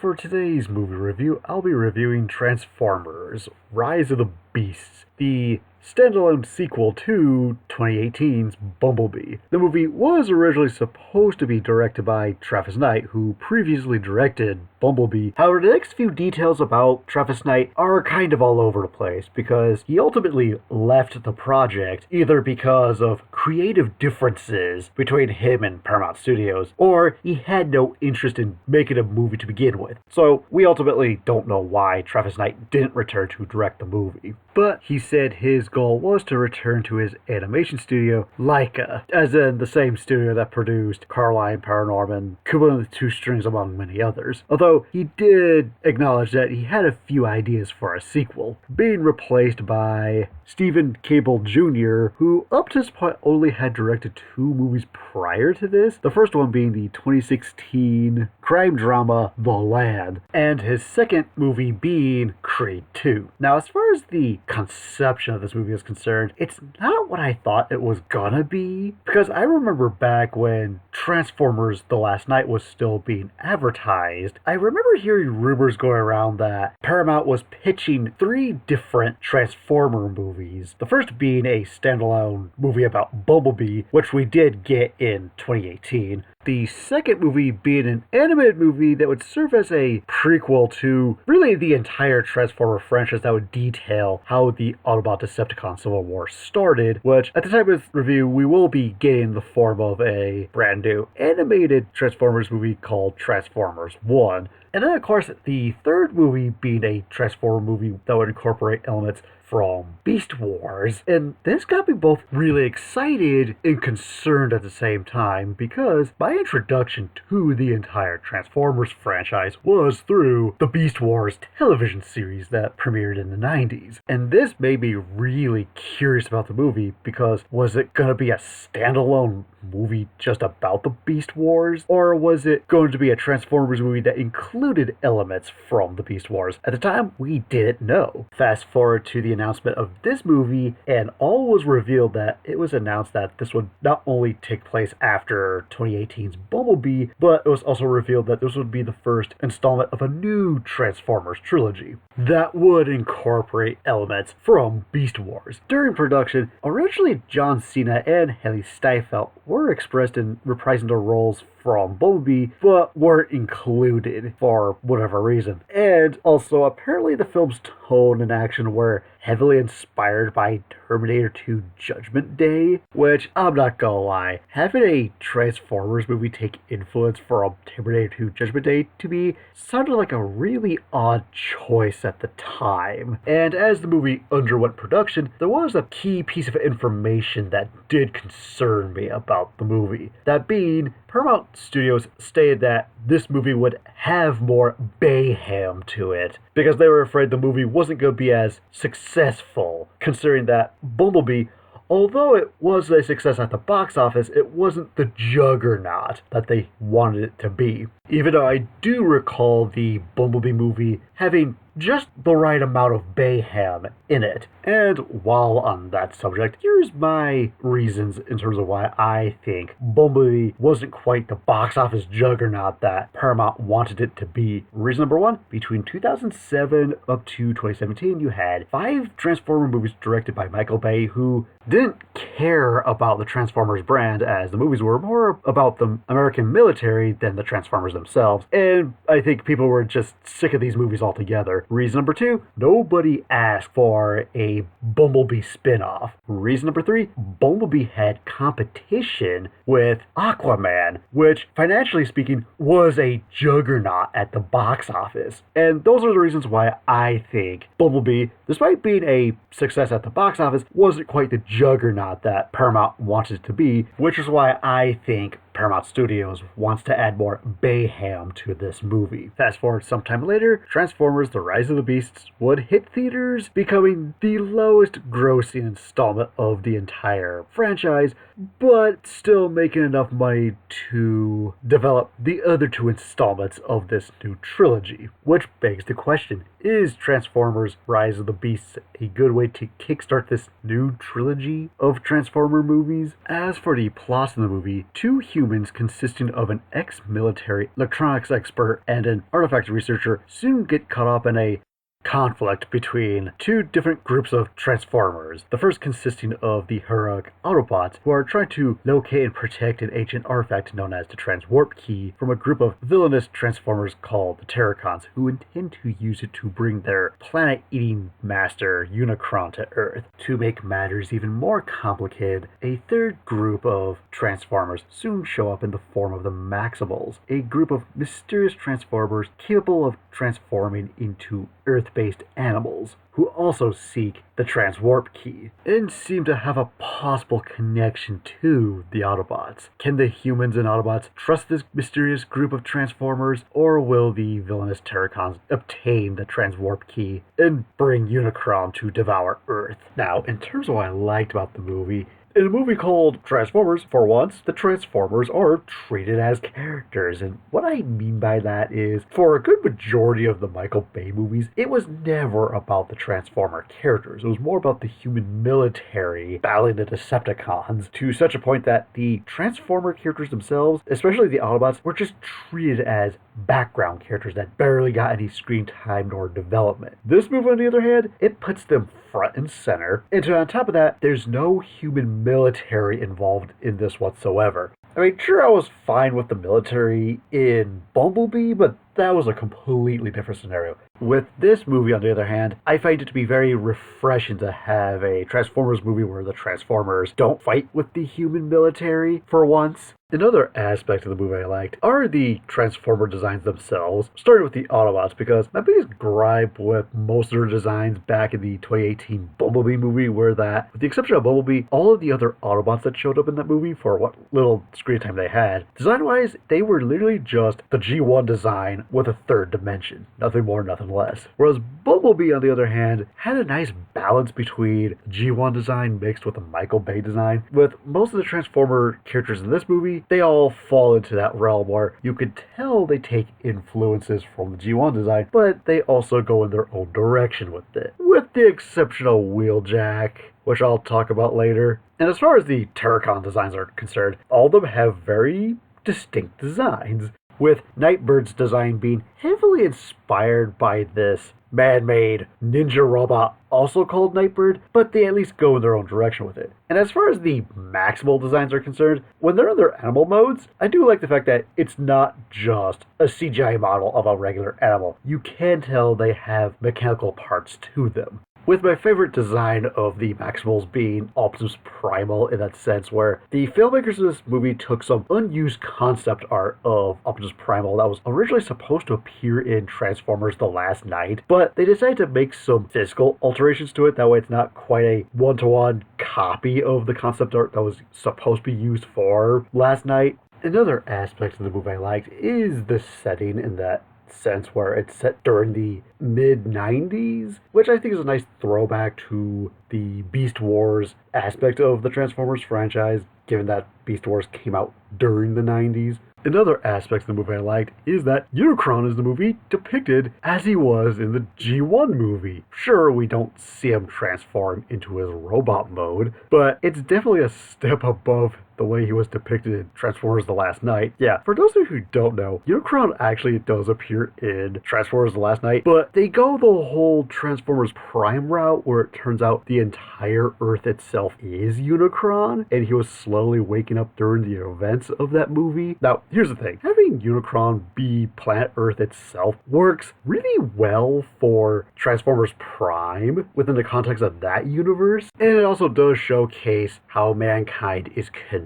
for today's movie review, I'll be reviewing Transformers: Rise of the Beasts, the standalone sequel to 2018's Bumblebee. The movie was originally supposed to be directed by Travis Knight, who previously directed Bumblebee. However, the next few details about Travis Knight are kind of all over the place, because he ultimately left the project either because of creative differences between him and Paramount Studios, or he had no interest in making a movie to begin with. So we ultimately don't know why Travis Knight didn't return to direct the movie. But he said his goal was to return to his animation studio, Laika, as in the same studio that produced Coraline, Paranorman, Kubo and the Two Strings, among many others. Although he did acknowledge that he had a few ideas for a sequel, being replaced by Stephen Cable Jr., who up to this point only had directed 2 movies prior to this, the first one being the 2016 crime drama The Land, and his second movie being Creed 2. Now, as far as the conception of this movie is concerned, it's not what I thought it was gonna be, because I remember back when Transformers The Last Night was still being advertised, I remember hearing rumors going around that Paramount was pitching 3 different Transformer movies, the first being a standalone movie about Bumblebee, which we did get in 2018. The second movie being an animated movie that would serve as a prequel to really the entire Transformer franchise that would detail how the Autobot Decepticon Civil War started, which at the time of review we will be getting in the form of a brand new animated Transformers movie called Transformers 1. And then, of course, the third movie being a Transformer movie that would incorporate elements from Beast Wars. And this got me both really excited and concerned at the same time, because my introduction to the entire Transformers franchise was through the Beast Wars television series that premiered in the 90s. And this made me really curious about the movie, because was it going to be a standalone movie just about the Beast Wars, or was it going to be a Transformers movie that included elements from the Beast Wars? At the time, we didn't know. Fast forward to the announcement of this movie, and all was revealed that it was announced that this would not only take place after 2018's Bumblebee, but it was also revealed that this would be the first installment of a new Transformers trilogy that would incorporate elements from Beast Wars. During production, originally John Cena and Haley Steinfeld were expressed in reprising their roles from Bumblebee, but weren't included for whatever reason. And also, apparently the film's tone and action were heavily inspired by Terminator 2 Judgment Day, which, I'm not gonna lie, having a Transformers movie take influence from Terminator 2 Judgment Day to me sounded like a really odd choice at the time. And as the movie underwent production, there was a key piece of information that did concern me about the movie. That being, Paramount Studios stated that this movie would have more bayham to it, because they were afraid the movie wasn't going to be as successful, considering that Bumblebee, although it was a success at the box office, it wasn't the juggernaut that they wanted it to be. Even though I do recall the Bumblebee movie having just the right amount of bayham in it. And while on that subject, here's my reasons in terms of why I think Bumblebee wasn't quite the box office juggernaut that Paramount wanted it to be. Reason number 1, between 2007 up to 2017, you had 5 Transformer movies directed by Michael Bay, who didn't care about the Transformers brand, as the movies were more about the American military than the Transformers themselves. And I think people were just sick of these movies altogether. Reason number 2, nobody asked for a Bumblebee spin-off. Reason number 3, Bumblebee had competition with Aquaman, which, financially speaking, was a juggernaut at the box office. And those are the reasons why I think Bumblebee, despite being a success at the box office, wasn't quite the juggernaut that Paramount wanted it to be, which is why I think Paramount Studios wants to add more bayham to this movie. Fast forward sometime later, Transformers: The Rise of the Beasts would hit theaters, becoming the lowest grossing installment of the entire franchise, but still making enough money to develop the other 2 installments of this new trilogy. Which begs the question, is Transformers: Rise of the Beasts a good way to kickstart this new trilogy of Transformer movies? As for the plot of the movie, 2 humans humans consisting of an ex-military electronics expert and an artifact researcher soon get caught up in a conflict between two different groups of Transformers. The first consisting of the heroic Autobots, who are trying to locate and protect an ancient artifact known as the Transwarp Key from a group of villainous Transformers called the Terracons, who intend to use it to bring their planet-eating master Unicron to Earth. To make matters even more complicated, a third group of Transformers soon show up in the form of the Maximals, a group of mysterious Transformers capable of transforming into Earth-based animals, who also seek the Transwarp Key, and seem to have a possible connection to the Autobots. Can the humans and Autobots trust this mysterious group of Transformers, or will the villainous Terracons obtain the Transwarp Key and bring Unicron to devour Earth? Now, in terms of what I liked about the movie, in a movie called Transformers, for once, the Transformers are treated as characters, and what I mean by that is, for a good majority of the Michael Bay movies, it was never about the Transformer characters. It was more about the human military battling the Decepticons, to such a point that the Transformer characters themselves, especially the Autobots, were just treated as background characters that barely got any screen time nor development. This movie, on the other hand, it puts them front and center, and on top of that, there's no human military involved in this whatsoever. I mean, sure, I was fine with the military in Bumblebee, but that was a completely different scenario. With this movie, on the other hand, I find it to be very refreshing to have a Transformers movie where the Transformers don't fight with the human military for once. Another aspect of the movie I liked are the Transformer designs themselves, starting with the Autobots, because my biggest gripe with most of their designs back in the 2018 Bumblebee movie were that, with the exception of Bumblebee, all of the other Autobots that showed up in that movie, for what little screen time they had, design-wise, they were literally just the G1 design with a third dimension. Nothing more, nothing less. Whereas Bumblebee, on the other hand, had a nice balance between G1 design mixed with a Michael Bay design. With most of the Transformer characters in this movie, they all fall into that realm where you could tell they take influences from the G1 design, but they also go in their own direction with it. With the exception of Wheeljack, which I'll talk about later. And as far as the Terracon designs are concerned, all of them have very distinct designs, with Nightbird's design being heavily inspired by this man-made ninja robot also called Nightbird, but they at least go in their own direction with it. And as far as the Maximal designs are concerned, when they're in their animal modes, I do like the fact that it's not just a CGI model of a regular animal. You can tell they have mechanical parts to them. With my favorite design of the Maximals being Optimus Primal, in that sense, where the filmmakers of this movie took some unused concept art of Optimus Primal that was originally supposed to appear in Transformers The Last Knight, but they decided to make some physical alterations to it, that way it's not quite a one-to-one copy of the concept art that was supposed to be used for Last Knight. Another aspect of the movie I liked is the setting, in that sense where it's set during the mid-90s, which I think is a nice throwback to the Beast Wars aspect of the Transformers franchise, given that Beast Wars came out during the 90s. Another aspect of the movie I liked is that Unicron is in the movie depicted as he was in the G1 movie. Sure, we don't see him transform into his robot mode, but it's definitely a step above the way he was depicted in Transformers The Last Knight. Yeah, for those of you who don't know, Unicron actually does appear in Transformers The Last Knight, but they go the whole Transformers Prime route where it turns out the entire Earth itself is Unicron, and he was slowly waking up during the events of that movie. Now, here's the thing. Having Unicron be planet Earth itself works really well for Transformers Prime within the context of that universe, and it also does showcase how mankind is connected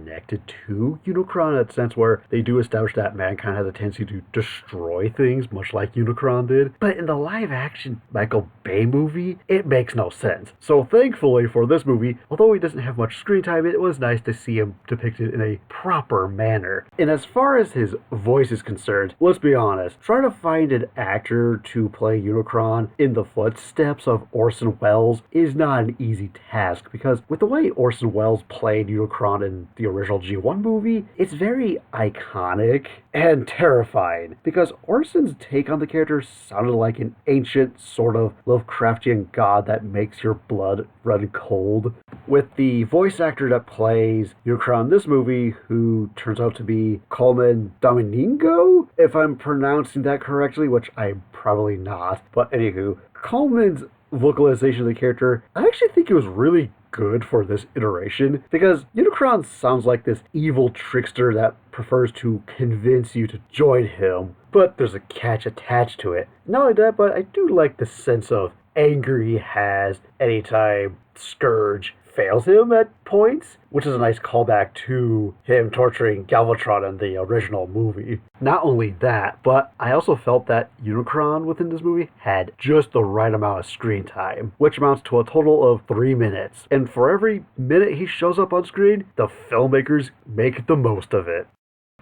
to Unicron, in that sense where they do establish that mankind has a tendency to destroy things, much like Unicron did. But in the live-action Michael Bay movie, it makes no sense. So thankfully for this movie, although he doesn't have much screen time, it was nice to see him depicted in a proper manner. And as far as his voice is concerned, let's be honest, trying to find an actor to play Unicron in the footsteps of Orson Welles is not an easy task, because with the way Orson Welles played Unicron in the original G1 movie, it's very iconic and terrifying because Orson's take on the character sounded like an ancient sort of Lovecraftian god that makes your blood run cold. With the voice actor that plays Unicron in this movie, who turns out to be Coleman Domingo, if I'm pronouncing that correctly, which I'm probably not. But anywho, Coleman's vocalization of the character, I actually think it was really good for this iteration because Unicron sounds like this evil trickster that prefers to convince you to join him, but there's a catch attached to it. Not only that, but I do like the sense of anger he has anytime Scourge fails him at points, which is a nice callback to him torturing Galvatron in the original movie. Not only that, but I also felt that Unicron within this movie had just the right amount of screen time, which amounts to a total of 3 minutes. And for every minute he shows up on screen, the filmmakers make the most of it,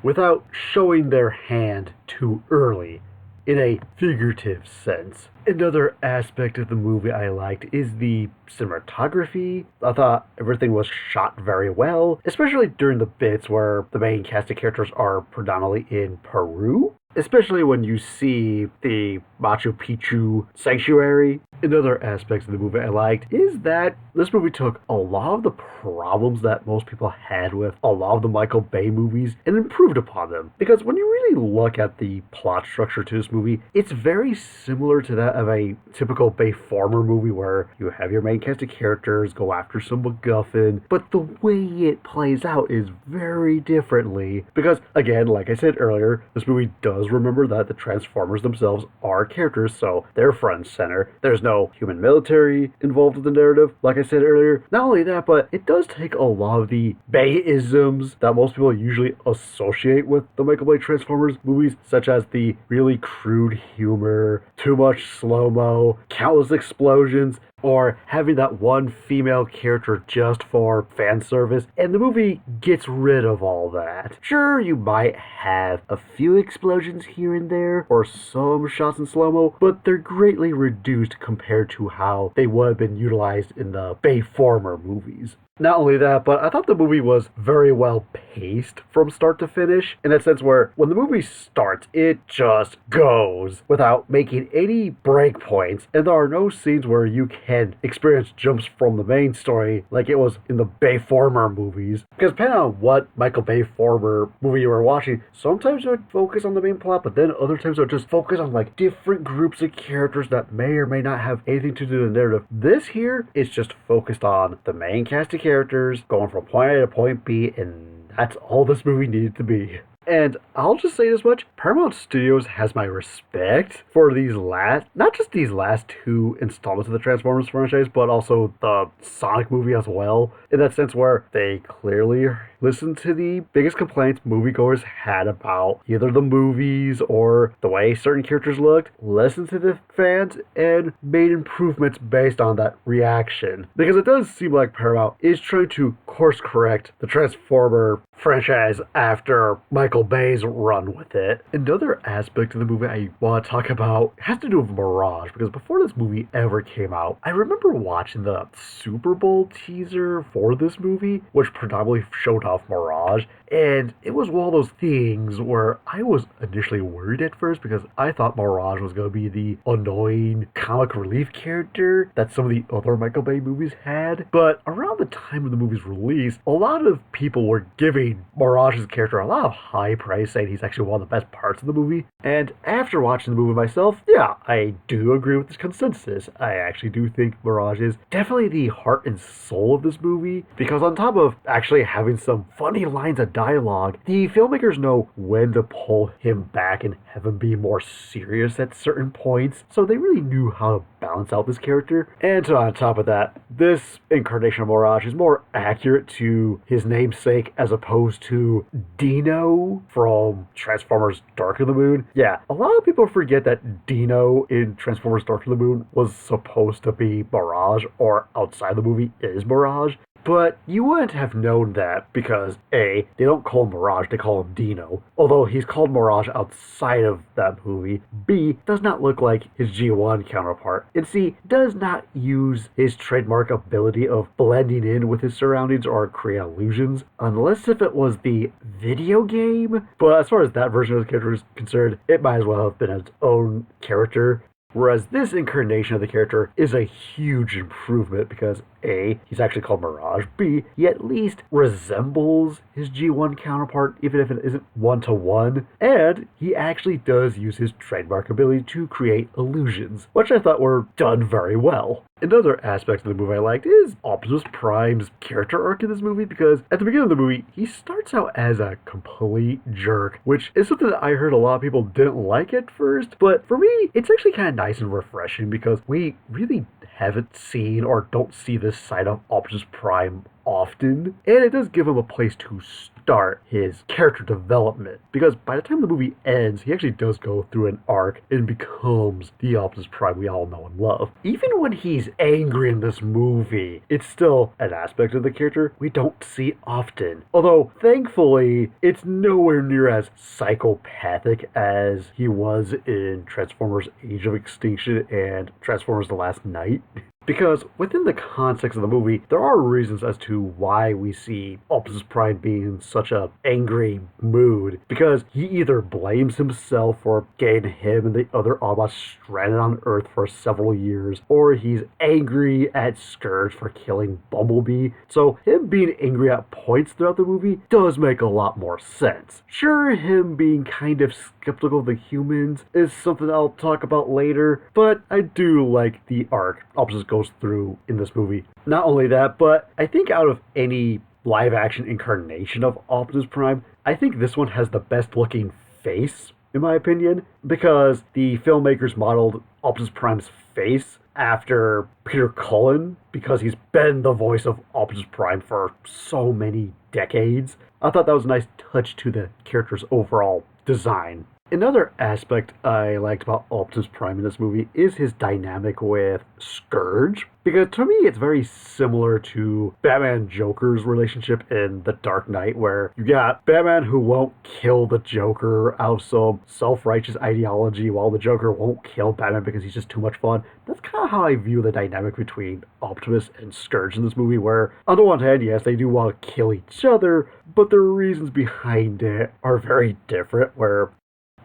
without showing their hand too early, in a figurative sense. Another aspect of the movie I liked is the cinematography. I thought everything was shot very well, especially during the bits where the main cast of characters are predominantly in Peru. Especially when you see the Machu Picchu sanctuary. Another aspect of the movie I liked is that this movie took a lot of the problems that most people had with a lot of the Michael Bay movies and improved upon them. Because when you really look at the plot structure to this movie, it's very similar to that of a typical Bay Farmer movie where you have your main cast of characters go after some MacGuffin, but the way it plays out is very differently. Because, again, like I said earlier, this movie does remember that the Transformers themselves are characters, so they're front and center. There's no human military involved in the narrative, like I said earlier. Not only that, but it does take a lot of the Bay-isms that most people usually associate with the Michael Bay Transformers movies, such as the really crude humor, too much slow-mo, countless explosions, or having that one female character just for fan service, and the movie gets rid of all that. Sure, you might have a few explosions here and there, or some shots in slow-mo, but they're greatly reduced compared to how they would have been utilized in the Bay Farmer movies. Not only that, but I thought the movie was very well paced from start to finish, in that sense where when the movie starts, it just goes without making any breakpoints, and there are no scenes where you can experience jumps from the main story like it was in the Bay Farmer movies. Because depending on what Michael Bay Farmer movie you were watching, sometimes it would focus on the main plot, but then other times it would just focus on like different groups of characters that may or may not have anything to do with the narrative. This here is just focused on the main cast of characters going from point A to point B, and that's all this movie needed to be. And I'll just say this much, Paramount Studios has my respect for not just these last 2 installments of the Transformers franchise, but also the Sonic movie as well, in that sense where they clearly listened to the biggest complaints moviegoers had about either the movies or the way certain characters looked, listened to the fans, and made improvements based on that reaction. Because it does seem like Paramount is trying to course correct the Transformer franchise after Michael Bay's run with it. Another aspect of the movie I want to talk about has to do with Mirage, because before this movie ever came out, I remember watching the Super Bowl teaser for this movie, which predominantly showed off Mirage, and it was one of those things where I was initially worried at first because I thought Mirage was going to be the annoying comic relief character that some of the other Michael Bay movies had, but around the time of the movie's release, a lot of people were giving Mirage's character a lot of high praise, saying he's actually one of the best parts of the movie. And after watching the movie myself, yeah, I do agree with this consensus. I actually do think Mirage is definitely the heart and soul of this movie, because on top of actually having some funny lines of dialogue, the filmmakers know when to pull him back and have him be more serious at certain points, so they really knew how to balance out this character. And on top of that, this incarnation of Mirage is more accurate to his namesake as opposed to Dino from Transformers Dark of the Moon. Yeah, a lot of people forget that Dino in Transformers Dark of the Moon was supposed to be Mirage, or outside the movie is Mirage. But you wouldn't have known that because A, they don't call him Mirage, they call him Dino. Although he's called Mirage outside of that movie. B, does not look like his G1 counterpart. And C, does not use his trademark ability of blending in with his surroundings or create illusions. Unless if it was the video game. But as far as that version of the character is concerned, it might as well have been its own character. Whereas this incarnation of the character is a huge improvement because A, he's actually called Mirage. B, he at least resembles his G1 counterpart, even if it isn't one-to-one. And he actually does use his trademark ability to create illusions, which I thought were done very well. Another aspect of the movie I liked is Optimus Prime's character arc in this movie because at the beginning of the movie, he starts out as a complete jerk, which is something that I heard a lot of people didn't like at first, but for me, it's actually kind of nice and refreshing because we really haven't seen or don't see this side of Optimus Prime often, and it does give him a place to start his character development because by the time the movie ends, he actually does go through an arc and becomes the Optimus Prime we all know and love. Even when he's angry in this movie, it's still an aspect of the character we don't see often. Although, thankfully, it's nowhere near as psychopathic as he was in Transformers Age of Extinction and Transformers The Last Knight. Because within the context of the movie, there are reasons as to why we see Optimus Prime being in such an angry mood. Because he either blames himself for getting him and the other Autobots stranded on Earth for several years, or he's angry at Scourge for killing Bumblebee. So him being angry at points throughout the movie does make a lot more sense. Sure, him being kind of skeptical of the humans is something I'll talk about later, but I do like the arc Optimus goes through in this movie. Not only that, but I think out of any live action incarnation of Optimus Prime, I think this one has the best looking face, in my opinion, because the filmmakers modeled Optimus Prime's face after Peter Cullen because he's been the voice of Optimus Prime for so many decades. I thought that was a nice touch to the character's overall design. Another aspect I liked about Optimus Prime in this movie is his dynamic with Scourge. Because to me, it's very similar to Batman and Joker's relationship in The Dark Knight, where you got Batman who won't kill the Joker out of some self-righteous ideology, while the Joker won't kill Batman because he's just too much fun. That's kind of how I view the dynamic between Optimus and Scourge in this movie, where on the one hand, yes, they do want to kill each other, but the reasons behind it are very different, where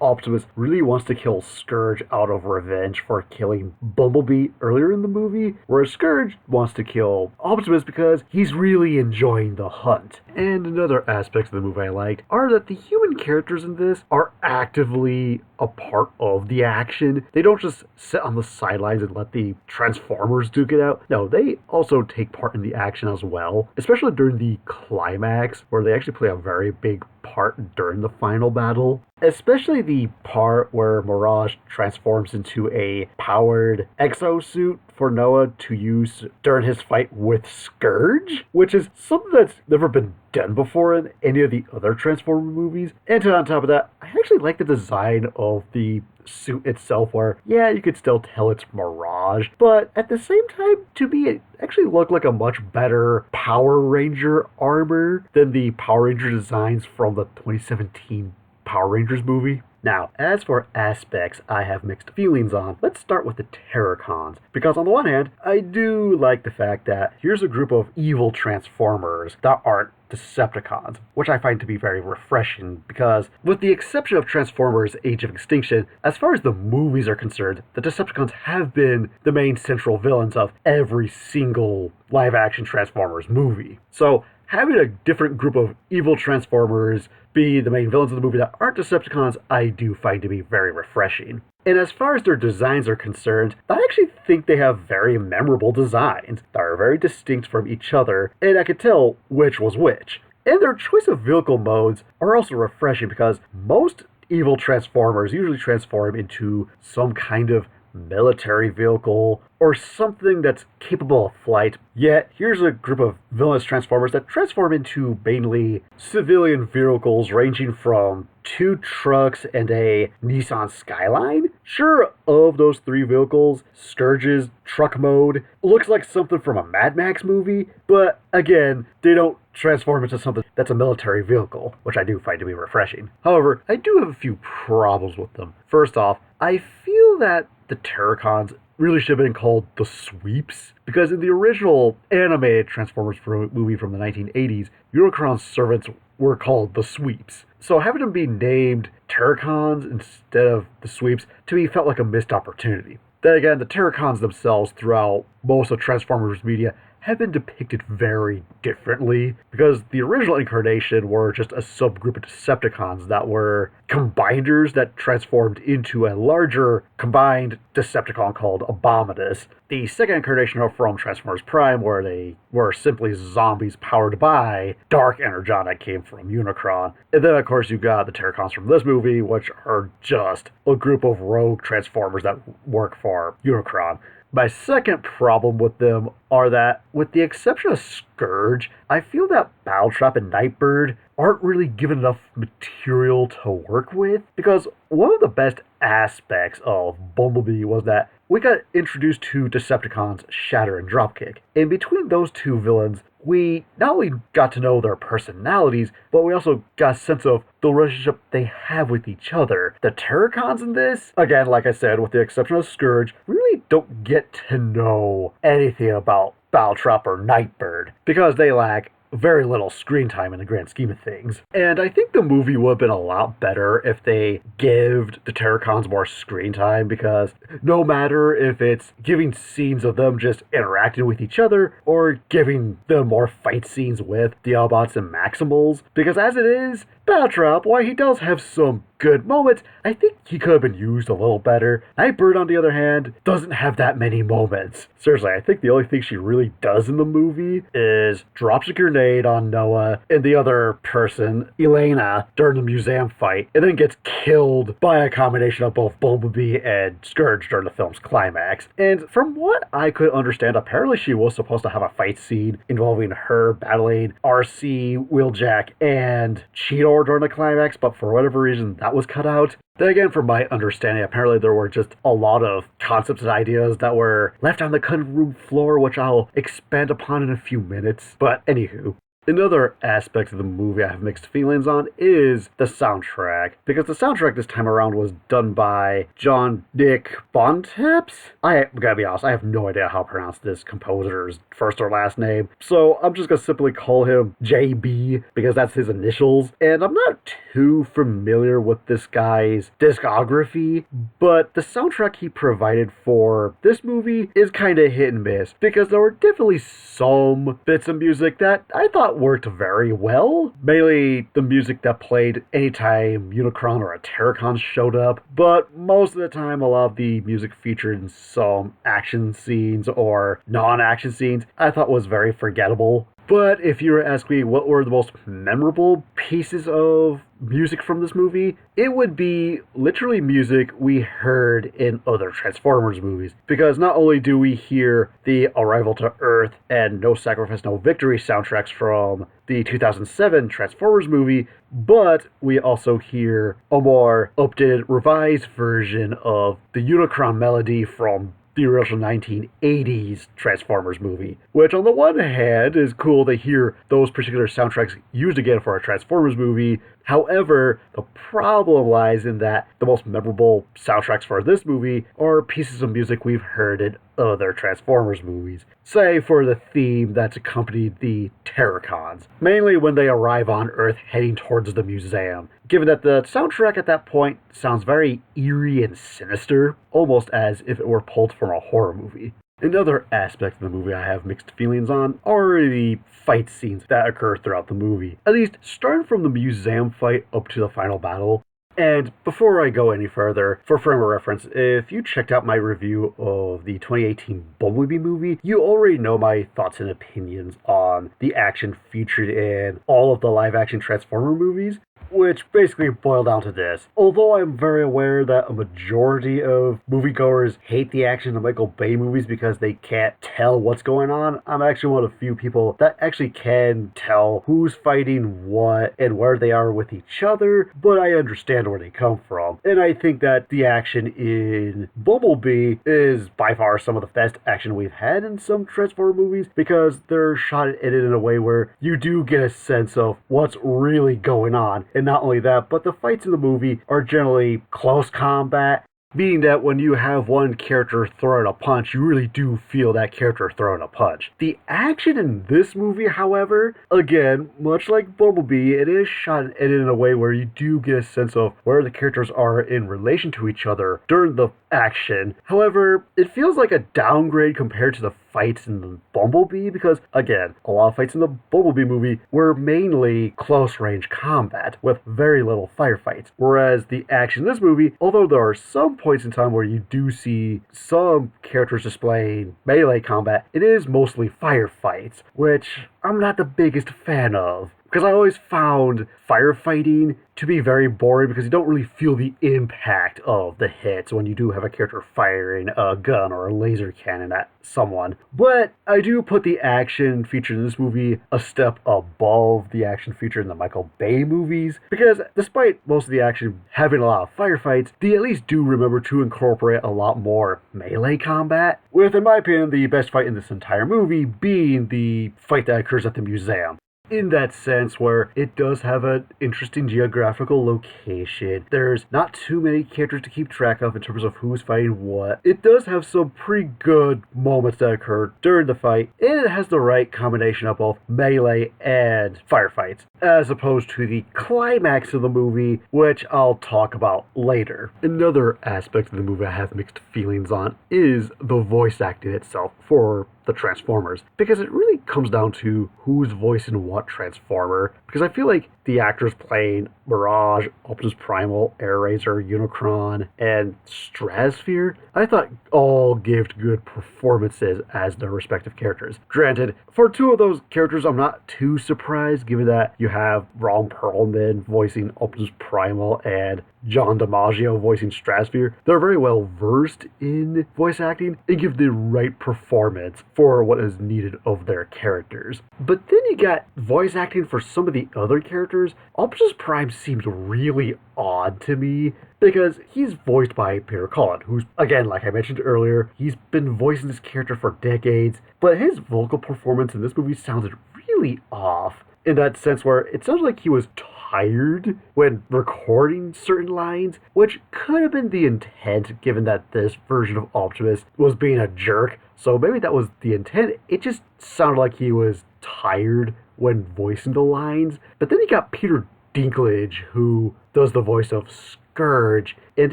Optimus really wants to kill Scourge out of revenge for killing Bumblebee earlier in the movie, whereas Scourge wants to kill Optimus because he's really enjoying the hunt. And another aspect of the movie I liked are that the human characters in this are actively a part of the action. They don't just sit on the sidelines and let the Transformers duke it out. No, they also take part in the action as well, especially during the climax, where they actually play a very big part during the final battle. Especially the part where Mirage transforms into a powered exosuit for Noah to use during his fight with Scourge, which is something that's never been done before in any of the other Transformer movies. And on top of that, I actually like the design of the suit itself, where, yeah, you could still tell it's Mirage, but at the same time, to me, it actually looked like a much better Power Ranger armor than the Power Ranger designs from the 2017 Power Rangers movie. Now, as for aspects I have mixed feelings on, let's start with the Terrorcons. Because on the one hand, I do like the fact that here's a group of evil Transformers that aren't Decepticons, which I find to be very refreshing because, with the exception of Transformers Age of Extinction, as far as the movies are concerned, the Decepticons have been the main central villains of every single live-action Transformers movie. So, having a different group of evil Transformers be the main villains of the movie that aren't Decepticons, I do find to be very refreshing. And as far as their designs are concerned, I actually think they have very memorable designs that are very distinct from each other, and I could tell which was which. And their choice of vehicle modes are also refreshing because most evil Transformers usually transform into some kind of military vehicle or something that's capable of flight. Yet, here's a group of villainous Transformers that transform into mainly civilian vehicles ranging from 2 trucks and a Nissan Skyline? Sure, of those 3 vehicles, Scourge's truck mode looks like something from a Mad Max movie, but again, they don't transform into something that's a military vehicle, which I do find to be refreshing. However, I do have a few problems with them. First off, I feel that the Terracons really should have been called the Sweeps, because in the original animated Transformers movie from the 1980s, Unicron's servants were called the Sweeps. So having them be named Terracons instead of the Sweeps, to me, felt like a missed opportunity. Then again, the Terracons themselves throughout most of Transformers media have been depicted very differently, because the original incarnation were just a subgroup of Decepticons that were combiners that transformed into a larger combined Decepticon called Abominus. The second incarnation are from Transformers Prime, where they were simply zombies powered by dark energon that came from Unicron. And then, of course, you got the Terracons from this movie, which are just a group of rogue Transformers that work for Unicron. My second problem with them are that, with the exception of Scourge, I feel that Battletrap and Nightbird aren't really given enough material to work with, because one of the best aspects of Bumblebee was that we got introduced to Decepticons Shatter and Dropkick. And between those two villains, we not only got to know their personalities, but we also got a sense of the relationship they have with each other. The Terracons in this, again, like I said, with the exception of Scourge, really don't get to know anything about Battletrap or Nightbird, because they lack very little screen time in the grand scheme of things. And I think the movie would have been a lot better if they gave the Terracons more screen time, because no matter if it's giving scenes of them just interacting with each other or giving them more fight scenes with the Autobots and Maximals, because as it is, Battletrap, while he does have some good moments, I think he could have been used a little better. Nightbird, on the other hand, doesn't have that many moments. Seriously, I think the only thing she really does in the movie is drops a grenade on Noah and the other person, Elena, during the museum fight, and then gets killed by a combination of both Bumblebee and Scourge during the film's climax. And from what I could understand, apparently she was supposed to have a fight scene involving her battling RC, Wheeljack, and Cheetor during the climax, but for whatever reason, that was cut out. Then again, from my understanding, apparently there were just a lot of concepts and ideas that were left on the cutting room floor, which I'll expand upon in a few minutes. But anywho, another aspect of the movie I have mixed feelings on is the soundtrack, because the soundtrack this time around was done by John Nick Bontemps. I gotta be honest, I have no idea how to pronounce this composer's first or last name, so I'm just gonna simply call him JB, because that's his initials. And I'm not too familiar with this guy's discography, but the soundtrack he provided for this movie is kind of hit and miss, because there were definitely some bits of music that I thought worked very well. Mainly the music that played anytime Unicron or a Terracon showed up, but most of the time a lot of the music featured in some action scenes or non-action scenes I thought was very forgettable. But if you were to ask me what were the most memorable pieces of music from this movie, it would be literally music we heard in other Transformers movies. Because not only do we hear the Arrival to Earth and No Sacrifice, No Victory soundtracks from the 2007 Transformers movie, but we also hear a more updated, revised version of the Unicron melody from the original 1980s Transformers movie, which on the one hand is cool to hear those particular soundtracks used again for a Transformers movie. However, the problem lies in that the most memorable soundtracks for this movie are pieces of music we've heard in other Transformers movies. Say for the theme that's accompanied the Terracons, mainly when they arrive on Earth heading towards the museum, given that the soundtrack at that point sounds very eerie and sinister, almost as if it were pulled from a horror movie. Another aspect of the movie I have mixed feelings on are the fight scenes that occur throughout the movie, at least starting from the museum fight up to the final battle. And before I go any further, for frame of reference, if you checked out my review of the 2018 Bumblebee movie, you already know my thoughts and opinions on the action featured in all of the live-action Transformer movies. which basically boiled down to this. Although I'm very aware that a majority of moviegoers hate the action of Michael Bay movies because they can't tell what's going on, I'm actually one of the few people that actually can tell who's fighting what and where they are with each other, but I understand where they come from. And I think that the action in Bumblebee is by far some of the best action we've had in some Transformer movies because they're shot in a way where you do get a sense of what's really going on. And not only that, but the fights in the movie are generally close combat, meaning that when you have one character throwing a punch, you really do feel that character throwing a punch. The action in this movie, however, again, much like Bumblebee, it is shot in a way where you do get a sense of where the characters are in relation to each other during the action. However, it feels like a downgrade compared to the fights in the Bumblebee because, again, a lot of fights in the Bumblebee movie were mainly close-range combat with very little firefights. Whereas the action in this movie, although there are some points in time where you do see some characters displaying melee combat, it is mostly firefights, which I'm not the biggest fan of. Because I always found firefighting to be very boring because you don't really feel the impact of the hits when you do have a character firing a gun or a laser cannon at someone. But I do put the action featured in this movie a step above the action featured in the Michael Bay movies because despite most of the action having a lot of firefights, they at least do remember to incorporate a lot more melee combat, with, in my opinion, the best fight in this entire movie being the fight that occurs at the museum. In that sense where it does have an interesting geographical location. There's not too many characters to keep track of in terms of who's fighting what. It does have some pretty good moments that occur during the fight, and it has the right combination of both melee and firefights, as opposed to the climax of the movie, which I'll talk about later. Another aspect of the movie I have mixed feelings on is the voice acting itself for the Transformers, because it really comes down to who's voicing what Transformer, because I feel like the actors playing Mirage, Optimus Primal, Air Razor, Unicron, and Stratosphere, I thought all gave good performances as their respective characters. Granted, for two of those characters, I'm not too surprised, given that you have Ron Perlman voicing Optimus Primal and John DiMaggio voicing Stratosphere. They're very well versed in voice acting and give the right performance for what is needed of their characters. But then you got voice acting for some of the other characters. Optimus Prime seems really odd to me because he's voiced by Peter Cullen, who's, again, like I mentioned earlier, he's been voicing this character for decades, but his vocal performance in this movie sounded really off in that sense where it sounds like he was tired when recording certain lines, which could have been the intent given that this version of Optimus was being a jerk. So maybe that was the intent. It just sounded like he was tired when voicing the lines. But then you got Peter Dinklage, who does the voice of Scourge. And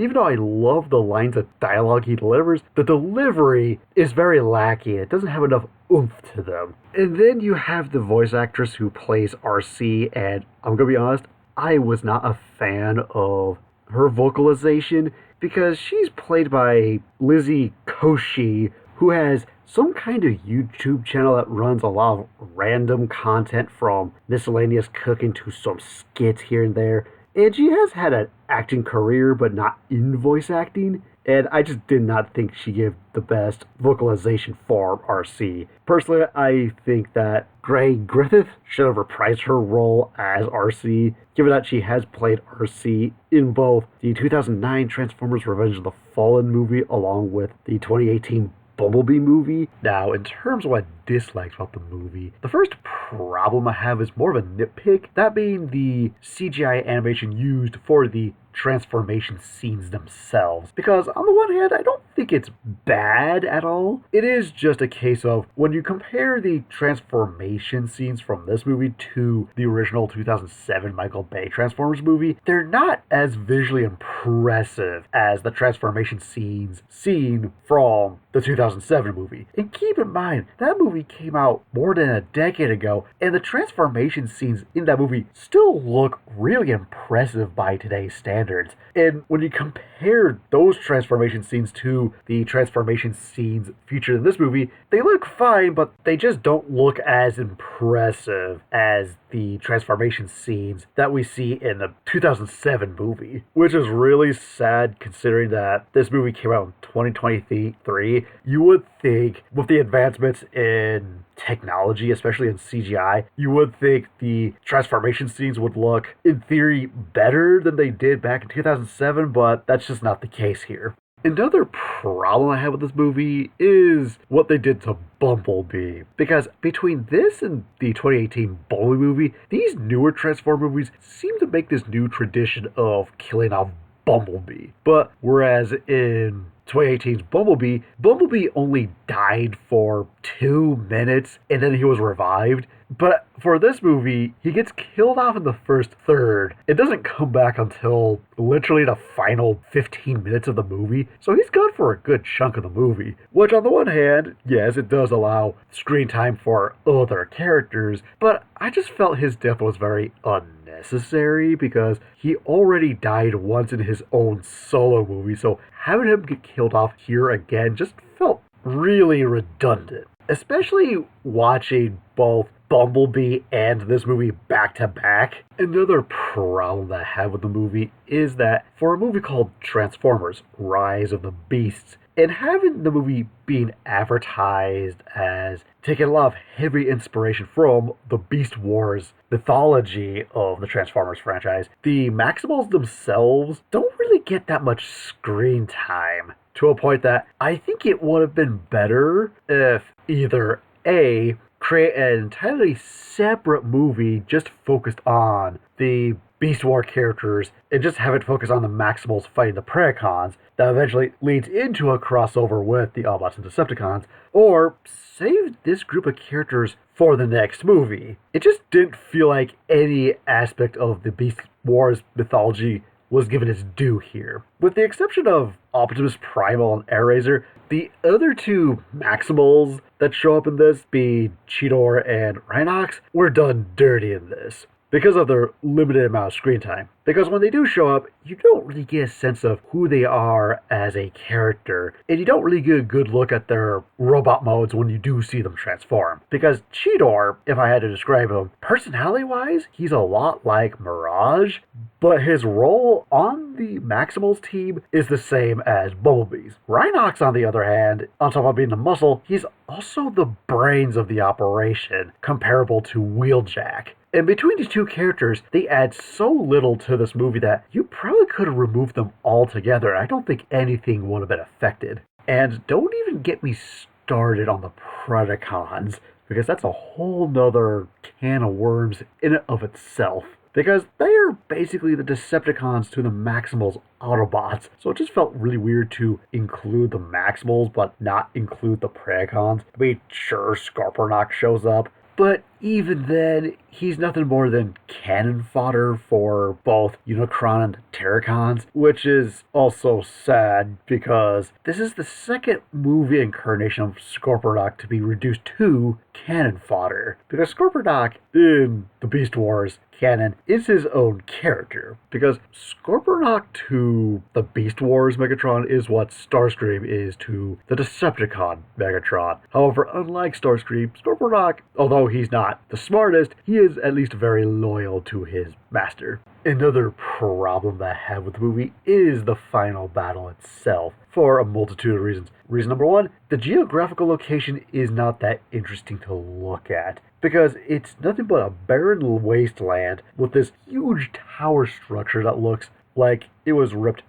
even though I love the lines of dialogue he delivers, the delivery is very lacking. It doesn't have enough oomph to them. And then you have the voice actress who plays RC, and I'm gonna be honest, I was not a fan of her vocalization because she's played by Lizzie Koshy, who has some kind of YouTube channel that runs a lot of random content from miscellaneous cooking to some skits here and there. And she has had an acting career, but not in voice acting. And I just did not think she gave the best vocalization for RC. Personally, I think that Gray Griffith should have reprised her role as RC, given that she has played RC in both the 2009 Transformers Revenge of the Fallen movie along with the 2018 Bumblebee movie. Now, in terms of what I dislike about the movie, the first problem I have is more of a nitpick, that being the CGI animation used for the transformation scenes themselves. Because on the one hand, I don't think it's bad at all. It is just a case of when you compare the transformation scenes from this movie to the original 2007 Michael Bay Transformers movie, they're not as visually impressive as the transformation scenes seen from the 2007 movie. And keep in mind, that movie movie came out more than a decade ago, and the transformation scenes in that movie still look really impressive by today's standards. And when you compare those transformation scenes to the transformation scenes featured in this movie, they look fine, but they just don't look as impressive as the transformation scenes that we see in the 2007 movie, which is really sad considering that this movie came out in 2023. You would think with the advancements in technology, especially in CGI, you would think the transformation scenes would look, in theory, better than they did back in 2007, but that's just not the case here. Another problem I have with this movie is what they did to Bumblebee. Because between this and the 2018 Bumblebee movie, these newer Transformers movies seem to make this new tradition of killing off Bumblebee. But whereas in 2018's Bumblebee, Bumblebee only died for 2 minutes and then he was revived. But for this movie, he gets killed off in the first third. It doesn't come back until literally the final 15 minutes of the movie. So he's gone for a good chunk of the movie. Which on the one hand, yes, it does allow screen time for other characters. But I just felt his death was very unnecessary because he already died once in his own solo movie. So having him get killed off here again just felt really redundant. Especially watching both Bumblebee and this movie back to back. Another problem that I have with the movie is that for a movie called Transformers: Rise of the Beasts, and having the movie being advertised as taking a lot of heavy inspiration from the Beast Wars mythology of the Transformers franchise, the Maximals themselves don't really get that much screen time. To a point that I think it would have been better if either A, create an entirely separate movie just focused on the Beast War characters and just have it focus on the Maximals fighting the Predacons that eventually leads into a crossover with the Autobots and Decepticons, or save this group of characters for the next movie. It just didn't feel like any aspect of the Beast Wars mythology was given its due here. With the exception of Optimus Primal and Airazor, the other two Maximals that show up in this, be Cheetor and Rhinox, were done dirty in this because of their limited amount of screen time. Because when they do show up, you don't really get a sense of who they are as a character, and you don't really get a good look at their robot modes when you do see them transform. Because Cheetor, if I had to describe him, personality-wise, he's a lot like Mirage, but his role on the Maximals team is the same as Bumblebee's. Rhinox, on the other hand, on top of being the muscle, he's also the brains of the operation, comparable to Wheeljack. And between these two characters, they add so little to this movie that you probably could have removed them altogether. I don't think anything would have been affected. And don't even get me started on the Predacons, because that's a whole nother can of worms in and of itself. Because they are basically the Decepticons to the Maximals Autobots. So it just felt really weird to include the Maximals, but not include the Predacons. I mean, sure, Scorponok shows up, but even then, he's nothing more than cannon fodder for both Unicron and Terracons, which is also sad because this is the second movie incarnation of Scorponok to be reduced to cannon fodder. Because Scorponok in the Beast Wars canon is his own character. Because Scorponok to the Beast Wars Megatron is what Starscream is to the Decepticon Megatron. However, unlike Starscream, Scorponok, although he's not the smartest, he is at least very loyal to his master. Another problem that I have with the movie is the final battle itself, for a multitude of reasons. Reason number one, the geographical location is not that interesting to look at, because it's nothing but a barren wasteland with this huge tower structure that looks like it was ripped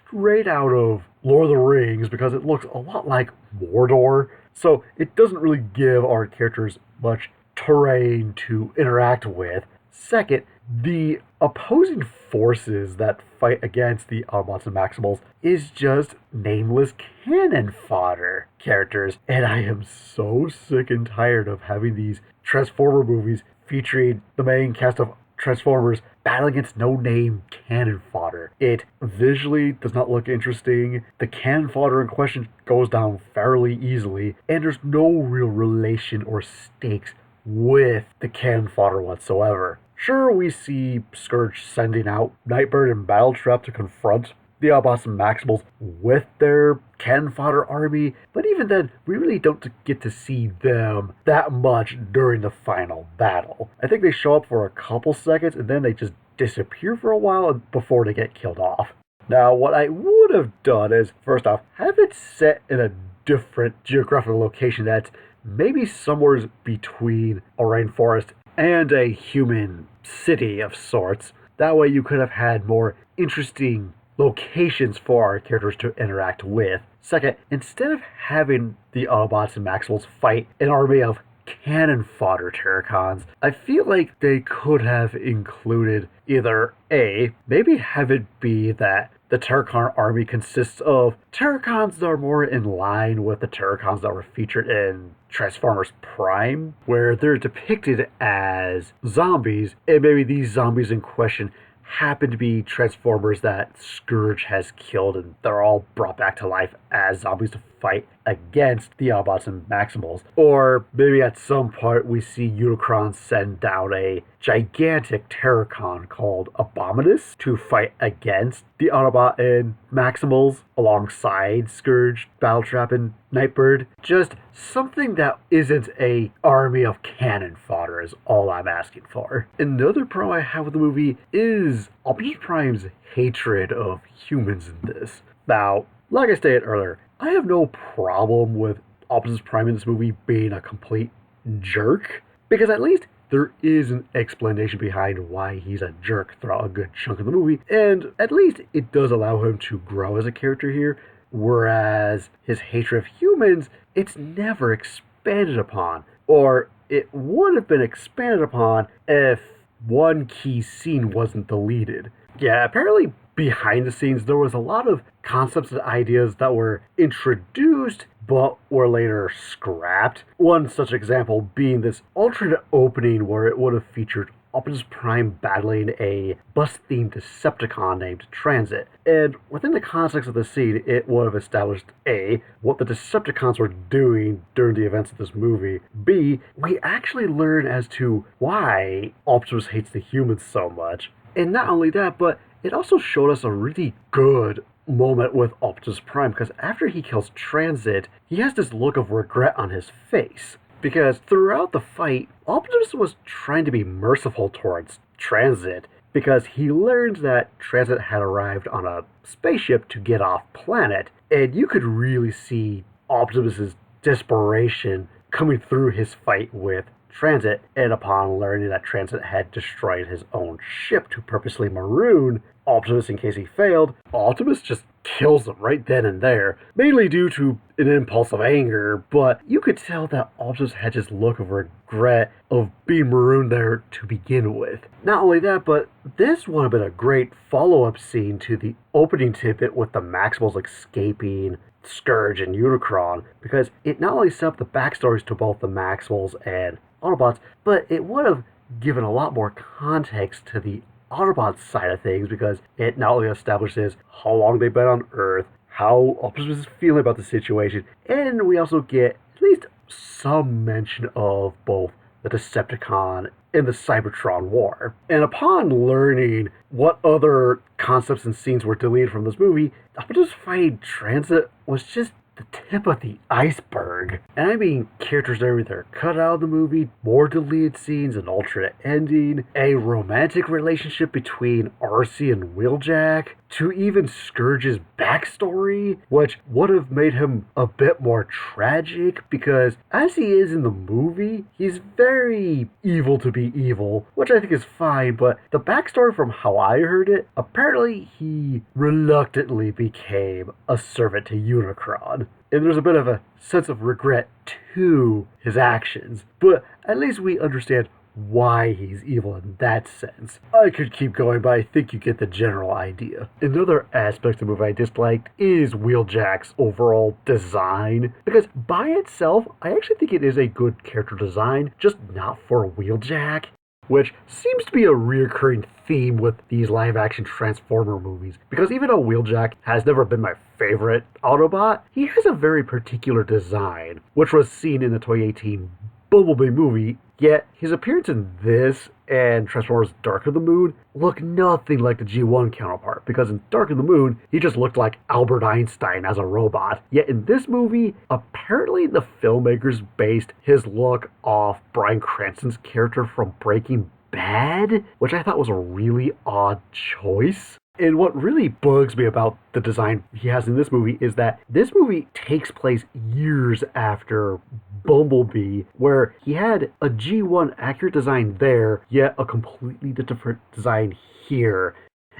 straight out of Lord of the Rings, because it looks a lot like Mordor. So it doesn't really give our characters much terrain to interact with. Second, the opposing forces that fight against the Autobots and Maximals is just nameless cannon fodder characters. And I am so sick and tired of having these Transformer movies featuring the main cast of Transformers battling against no-name cannon fodder. It visually does not look interesting. The cannon fodder in question goes down fairly easily, and there's no real relation or stakes with the cannon fodder whatsoever. Sure, we see Scourge sending out Nightbird and Battletrap to confront the Autobots and Maximals with their cannon fodder army, but even then, we really don't get to see them that much during the final battle. I think they show up for a couple seconds and then they just disappear for a while before they get killed off. Now, what I would have done is, first off, have it set in a different geographical location that's maybe somewhere between a rainforest and a human city of sorts. That way you could have had more interesting locations for our characters to interact with. Second, instead of having the Autobots and Maximals fight an army of cannon fodder Terracons, I feel like they could have included either A, maybe have it be that the Terracon army consists of Terracons that are more in line with the Terracons that were featured in Transformers Prime, where they're depicted as zombies, and maybe these zombies in question happen to be Transformers that Scourge has killed, and they're all brought back to life as zombies to fight against the Autobots and Maximals. Or maybe at some point we see Unicron send down a gigantic Terracon called Abominus to fight against the Autobot and Maximals alongside Scourge, Battletrap, and Nightbird. Just something that isn't a army of cannon fodder is all I'm asking for. Another problem I have with the movie is Optimus Prime's hatred of humans in this. Now, like I stated earlier, I have no problem with Optimus Prime in this movie being a complete jerk, because at least there is an explanation behind why he's a jerk throughout a good chunk of the movie, and at least it does allow him to grow as a character here, whereas his hatred of humans, it's never expanded upon, or it would have been expanded upon if one key scene wasn't deleted. Yeah, apparently behind the scenes there was a lot of concepts and ideas that were introduced but were later scrapped. One such example being this alternate opening where it would have featured Optimus Prime battling a bus-themed Decepticon named Transit. And within the context of the scene, it would have established A, what the Decepticons were doing during the events of this movie. B, we actually learn as to why Optimus hates the humans so much. And not only that, but it also showed us a really good moment with Optimus Prime, because after he kills Transit, he has this look of regret on his face. Because throughout the fight, Optimus was trying to be merciful towards Transit, because he learned that Transit had arrived on a spaceship to get off planet, and you could really see Optimus's desperation coming through his fight with Transit, and upon learning that Transit had destroyed his own ship to purposely maroon Optimus in case he failed, Optimus just kills him right then and there, mainly due to an impulse of anger, but you could tell that Optimus had this look of regret of being marooned there to begin with. Not only that, but this would have been a great follow-up scene to the opening tidbit with the Maximals escaping Scourge and Unicron, because it not only set up the backstories to both the Maximals and Autobots, but it would have given a lot more context to the Autobots side of things, because it not only establishes how long they've been on Earth, how Optimus is feeling about the situation, and we also get at least some mention of both the Decepticon and the Cybertron War. And upon learning what other concepts and scenes were deleted from this movie, Optimus fighting Transit was just the tip of the iceberg. And I mean, characters that are either cut out of the movie, more deleted scenes, an alternate ending, a romantic relationship between RC and Wheeljack, to even Scourge's backstory, which would have made him a bit more tragic, because as he is in the movie, he's very evil to be evil, which I think is fine, but the backstory from how I heard it, apparently he reluctantly became a servant to Unicron. And there's a bit of a sense of regret to his actions, but at least we understand why he's evil in that sense. I could keep going, but I think you get the general idea. Another aspect of the movie I disliked is Wheeljack's overall design, because by itself, I actually think it is a good character design, just not for Wheeljack. which seems to be a reoccurring theme with these live-action Transformer movies. Because even though Wheeljack has never been my favorite Autobot, he has a very particular design, which was seen in the 2018 Bumblebee movie, yet his appearance in this and Transformers Dark of the Moon look nothing like the G1 counterpart, because in Dark of the Moon, he just looked like Albert Einstein as a robot. Yet in this movie, apparently the filmmakers based his look off Bryan Cranston's character from Breaking Bad, which I thought was a really odd choice. And what really bugs me about the design he has in this movie is that this movie takes place years after Bumblebee, where he had a G1 accurate design there, yet a completely different design here.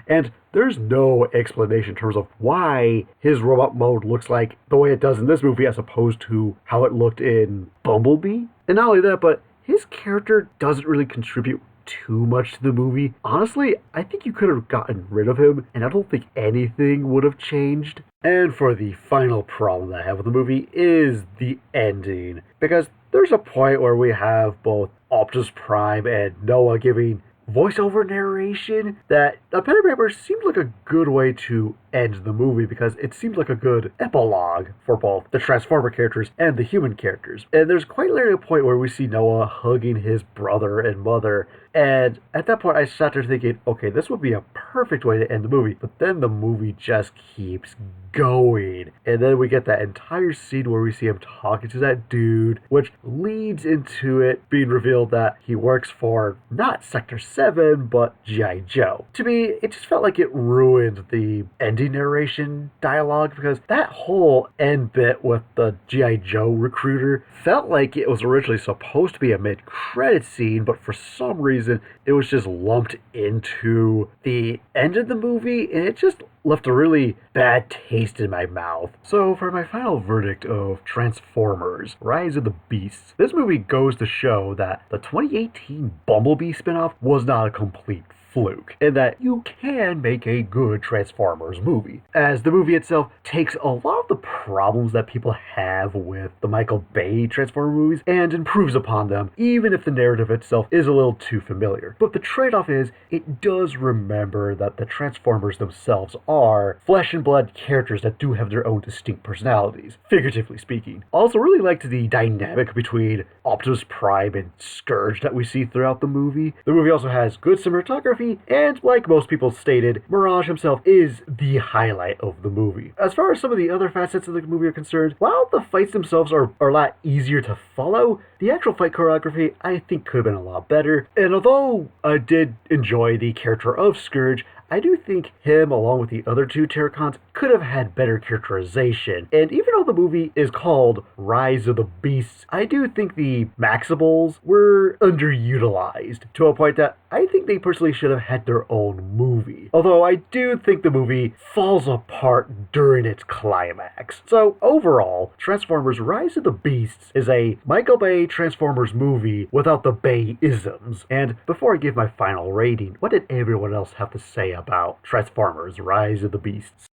And there's no explanation in terms of why his robot mode looks like the way it does in this movie as opposed to how it looked in Bumblebee. And not only that, but his character doesn't really contribute too much to the movie. Honestly, I think you could have gotten rid of him, and I don't think anything would have changed. And for the final problem that I have with the movie is the ending. Because there's a point where we have both Optimus Prime and Noah giving voiceover narration that on pen and paper seems like a good way to end the movie, because it seems like a good epilogue for both the Transformer characters and the human characters. And there's quite literally a point where we see Noah hugging his brother and mother, and at that point I sat there thinking, okay, this would be a perfect way to end the movie, but then the movie just keeps going. And then we get that entire scene where we see him talking to that dude, which leads into it being revealed that he works for not Sector 7, but G.I. Joe. To me, it just felt like it ruined the ending narration dialogue, because that whole end bit with the G.I. Joe recruiter felt like it was originally supposed to be a mid-credit scene, but for some reason it was just lumped into the end of the movie, and it just left a really bad taste in my mouth. So for my final verdict of Transformers: Rise of the Beasts, this movie goes to show that the 2018 Bumblebee spinoff was not a complete fluke, and that you can make a good Transformers movie, as the movie itself takes a lot of the problems that people have with the Michael Bay Transformer movies and improves upon them, even if the narrative itself is a little too familiar. But the trade-off is, it does remember that the Transformers themselves are flesh and blood characters that do have their own distinct personalities, figuratively speaking. I also really liked the dynamic between Optimus Prime and Scourge that we see throughout the movie. The movie also has good cinematography, and like most people stated, Mirage himself is the highlight of the movie. As far as some of the other facets of the movie are concerned, while the fights themselves are a lot easier to follow, the actual fight choreography I think could have been a lot better. And although I did enjoy the character of Scourge, I do think him, along with the other two Terracons, could have had better characterization. And even though the movie is called Rise of the Beasts, I do think the Maximals were underutilized to a point that I think they personally should have had their own movie. Although I do think the movie falls apart during its climax. So overall, Transformers: Rise of the Beasts is a Michael Bay Transformers movie without the Bay-isms. And before I give my final rating, what did everyone else have to say about Transformers: Rise of the Beasts?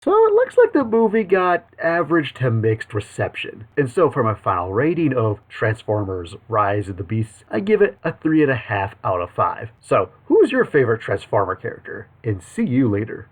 So it looks like the movie got average to mixed reception. And so for my final rating of Transformers: Rise of the Beasts, I give it a 3.5 out of 5. So who's your favorite Transformer character? And see you later.